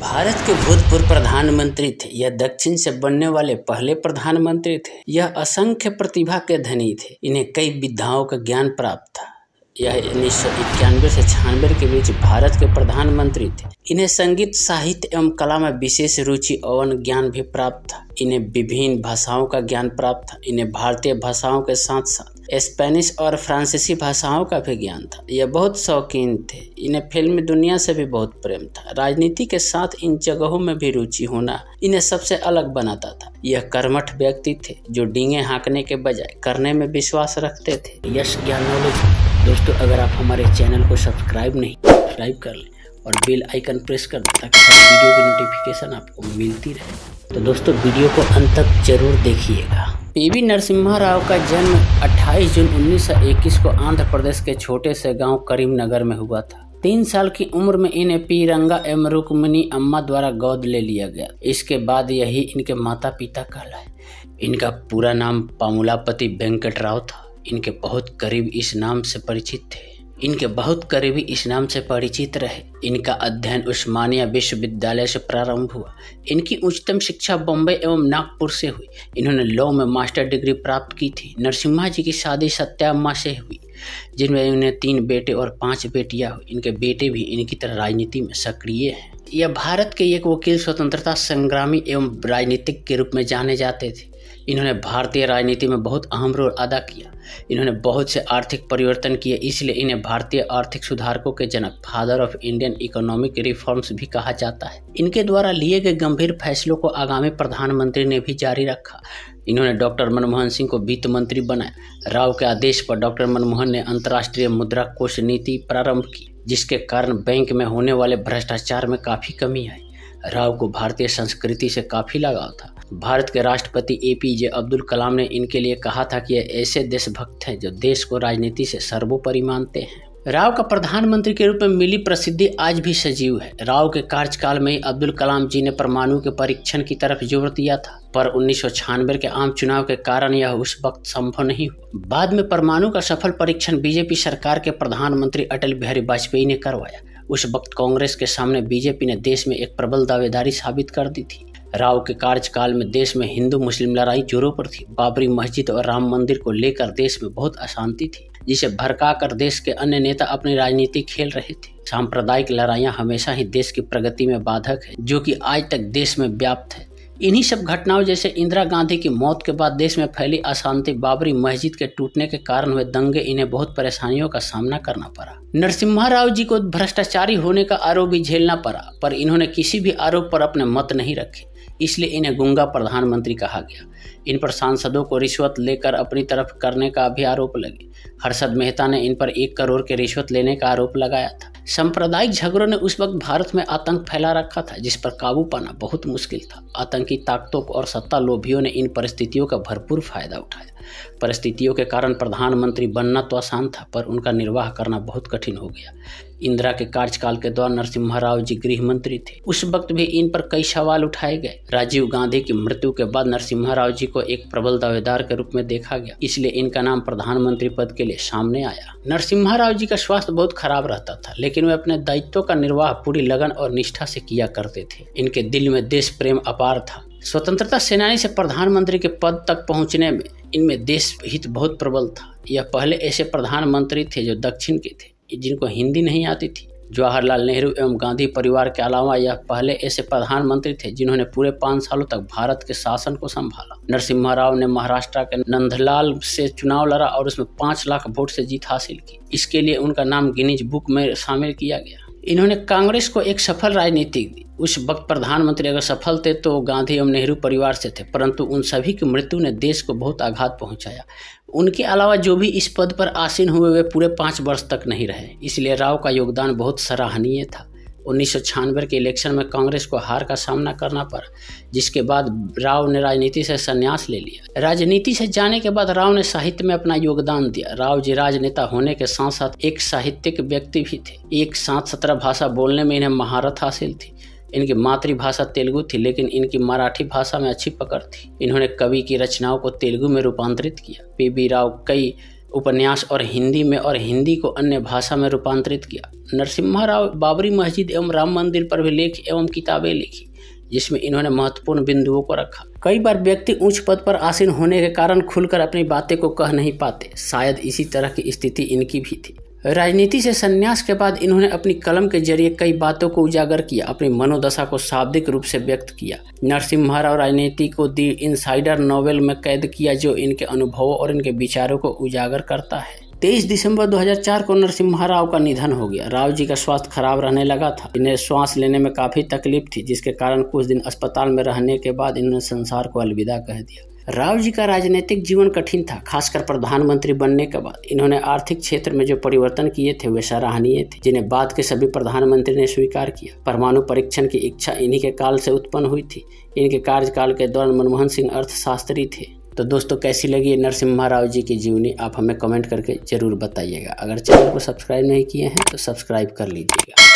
भारत के भूतपूर्व प्रधानमंत्री थे। यह दक्षिण से बनने वाले पहले प्रधानमंत्री थे। यह असंख्य प्रतिभा के धनी थे। इन्हें कई विधाओं का ज्ञान प्राप्त था। यह 1991 से 96 के बीच भारत के प्रधानमंत्री थे। इन्हें संगीत, साहित्य एवं कला में विशेष रुचि और ज्ञान भी प्राप्त था। इन्हें विभिन्न भाषाओं का ज्ञान प्राप्त था। इन्हें भारतीय भाषाओं के साथ साथ स्पेनिश और फ्रांसीसी भाषाओं का भी ज्ञान था। यह बहुत शौकीन थे। इन्हें फिल्म दुनिया से भी बहुत प्रेम था। राजनीति के साथ इन जगहों में भी रुचि होना इन्हें सबसे अलग बनाता था। यह कर्मठ व्यक्ति थे जो डींगे हाँकने के बजाय करने में विश्वास रखते थे। यश ज्ञान नॉलेज। दोस्तों, अगर आप हमारे चैनल को सब्सक्राइब कर लें और बेल आइकन प्रेस कर दें ताकि हर वीडियो की नोटिफिकेशन आपको मिलती रहे। तो दोस्तों, वीडियो को अंत तक जरूर देखिएगा। पीवी नरसिम्हा राव का जन्म 28 जून 1921 को आंध्र प्रदेश के छोटे से गांव करीमनगर में हुआ था। 3 साल की उम्र में इन्हें पीरंगा एवं रुक्मिणी अम्मा द्वारा गोद ले लिया गया। इसके बाद यही इनके माता पिता कहलाए। इनका पूरा नाम पामुलापति वेंकट राव था। इनके बहुत करीबी इस नाम से परिचित रहे। इनका अध्ययन उस्मानिया विश्वविद्यालय से प्रारंभ हुआ। इनकी उच्चतम शिक्षा बम्बई एवं नागपुर से हुई। इन्होंने लॉ में मास्टर डिग्री प्राप्त की थी। नरसिम्हा जी की शादी सत्याम्मा से हुई, जिनमें इन्हें 3 बेटे और 5 बेटियां हुई। इनके बेटे भी इनकी तरह राजनीति में सक्रिय हैं। यह भारत के एक वकील, स्वतंत्रता संग्रामी एवं राजनीतिक के रूप में जाने जाते थे। इन्होंने भारतीय राजनीति में बहुत अहम रोल अदा किया। इन्होंने बहुत से आर्थिक परिवर्तन किए, इसलिए इन्हें भारतीय आर्थिक सुधारकों के जनक, father of Indian economic reforms भी कहा जाता है। इनके द्वारा लिए गए गंभीर फैसलों को आगामी प्रधानमंत्री ने भी जारी रखा। इन्होंने डॉक्टर मनमोहन सिंह को वित्त मंत्री बनाया। राव के आदेश पर डॉक्टर मनमोहन ने अंतर्राष्ट्रीय मुद्रा कोष नीति प्रारंभ की, जिसके कारण बैंक में होने वाले भ्रष्टाचार में काफी कमी आई। राव को भारतीय संस्कृति से काफी लगाव था। भारत के राष्ट्रपति APJ अब्दुल कलाम ने इनके लिए कहा था कि ये ऐसे देशभक्त हैं जो देश को राजनीति से सर्वोपरि मानते हैं। राव का प्रधानमंत्री के रूप में मिली प्रसिद्धि आज भी सजीव है। राव के कार्यकाल में ही अब्दुल कलाम जी ने परमाणु के परीक्षण की तरफ जोर दिया था, पर 1996 के आम चुनाव के कारण यह उस वक्त संभव नहीं हुआ। बाद में परमाणु का सफल परीक्षण BJP सरकार के प्रधानमंत्री अटल बिहारी वाजपेयी ने करवाया। उस वक्त कांग्रेस के सामने BJP ने देश में एक प्रबल दावेदारी साबित कर दी थी। राव के कार्यकाल में देश में हिंदू मुस्लिम लड़ाई जोरों पर थी। बाबरी मस्जिद और राम मंदिर को लेकर देश में बहुत अशांति थी, जिसे भड़काकर देश के अन्य नेता अपनी राजनीति खेल रहे थे। सांप्रदायिक लड़ाइयां हमेशा ही देश की प्रगति में बाधक है, जो कि आज तक देश में व्याप्त है। इन्हीं सब घटनाओं जैसे इंदिरा गांधी की मौत के बाद देश में फैली अशांति, बाबरी मस्जिद के टूटने के कारण हुए दंगे, इन्हें बहुत परेशानियों का सामना करना पड़ा। नरसिम्हा राव जी को भ्रष्टाचारी होने का आरोप भी झेलना पड़ा, पर इन्होंने किसी भी आरोप पर अपने मत नहीं रखे, इसलिए इन्हें गूंगा प्रधानमंत्री कहा गया। इन पर सांसदों को रिश्वत लेकर अपनी तरफ करने का भी आरोप लगे। हर्षद मेहता ने इन पर 1 करोड़ के रिश्वत लेने का आरोप लगाया था। सांप्रदायिक झगड़ों ने उस वक्त भारत में आतंक फैला रखा था, जिस पर काबू पाना बहुत मुश्किल था। आतंकी ताकतों और सत्ता लोभियों ने इन परिस्थितियों का भरपूर फायदा उठाया। परिस्थितियों के कारण प्रधानमंत्री बनना तो आसान था, पर उनका निर्वाह करना बहुत कठिन हो गया। इंदिरा के कार्यकाल के दौरान नरसिम्हा राव जी गृह मंत्री थे। उस वक्त भी इन पर कई सवाल उठाए गए। राजीव गांधी की मृत्यु के बाद नरसिम्हा राव जी को एक प्रबल दावेदार के रूप में देखा गया, इसलिए इनका नाम प्रधानमंत्री पद के लिए सामने आया। नरसिम्हा राव जी का स्वास्थ्य बहुत खराब रहता था, लेकिन वे अपने दायित्वों का निर्वाह पूरी लगन और निष्ठा से किया करते थे। इनके दिल में देश प्रेम अपार था। स्वतंत्रता सेनानी से प्रधानमंत्री के पद तक पहुंचने में इनमें देश हित बहुत प्रबल था। यह पहले ऐसे प्रधानमंत्री थे जो दक्षिण के थे, जिनको हिंदी नहीं आती थी। जवाहरलाल नेहरू एवं गांधी परिवार के अलावा यह पहले ऐसे प्रधानमंत्री थे जिन्होंने पूरे 5 सालों तक भारत के शासन को संभाला। नरसिम्हा राव ने महाराष्ट्र के नंदलाल से चुनाव लड़ा और उसमें 5 लाख वोट से जीत हासिल की। इसके लिए उनका नाम गिनीज बुक में शामिल किया गया। इन्होंने कांग्रेस को एक सफल राजनीति दी। उस वक्त प्रधानमंत्री अगर सफल थे तो गांधी एवं नेहरू परिवार से थे, परंतु उन सभी की मृत्यु ने देश को बहुत आघात पहुंचाया। उनके अलावा जो भी इस पद पर आसीन हुए वे पूरे 5 वर्ष तक नहीं रहे, इसलिए राव का योगदान बहुत सराहनीय था। 1996 के इलेक्शन में कांग्रेस को हार का सामना करना पड़ा, जिसके बाद राव ने राजनीति से संन्यास ले लिया। राजनीति से जाने के बाद राव ने साहित्य में अपना योगदान दिया। राव जी राजनेता होने के साथ साथ एक साहित्यिक व्यक्ति भी थे। एक साथ 17 भाषा बोलने में इन्हें महारत हासिल थी। इनकी मातृभाषा तेलुगु थी, लेकिन इनकी मराठी भाषा में अच्छी पकड़ थी। इन्होंने कवि की रचनाओं को तेलुगु में रूपांतरित किया। PB राव कई उपन्यास और हिंदी को अन्य भाषा में रूपांतरित किया। नरसिम्हा राव बाबरी मस्जिद एवं राम मंदिर पर भी लेख एवं किताबें लिखी, जिसमें इन्होंने महत्वपूर्ण बिंदुओं को रखा। कई बार व्यक्ति उच्च पद पर आसीन होने के कारण खुलकर अपनी बातें को कह नहीं पाते, शायद इसी तरह की स्थिति इनकी भी थी। राजनीति से संन्यास के बाद इन्होंने अपनी कलम के जरिए कई बातों को उजागर किया, अपनी मनोदशा को शाब्दिक रूप से व्यक्त किया। नरसिम्हा राव राजनीति को दी इनसाइडर नॉवेल में कैद किया, जो इनके अनुभवों और इनके विचारों को उजागर करता है। 23 दिसंबर 2004 को नरसिम्हा राव का निधन हो गया। राव जी का स्वास्थ्य खराब रहने लगा था। इन्हें श्वास लेने में काफी तकलीफ थी, जिसके कारण कुछ दिन अस्पताल में रहने के बाद इन्होंने संसार को अलविदा कह दिया। राव जी का राजनीतिक जीवन कठिन था, खासकर प्रधानमंत्री बनने के बाद। इन्होंने आर्थिक क्षेत्र में जो परिवर्तन किए थे वे सराहनीय थे, जिन्हें बाद के सभी प्रधानमंत्री ने स्वीकार किया। परमाणु परीक्षण की इच्छा इन्हीं के काल से उत्पन्न हुई थी। इनके कार्यकाल के दौरान मनमोहन सिंह अर्थशास्त्री थे। तो दोस्तों, कैसी लगी नरसिम्हा राव जी की जीवनी, आप हमें कमेंट करके जरूर बताइएगा। अगर चैनल को सब्सक्राइब नहीं किए हैं तो सब्सक्राइब कर लीजिएगा।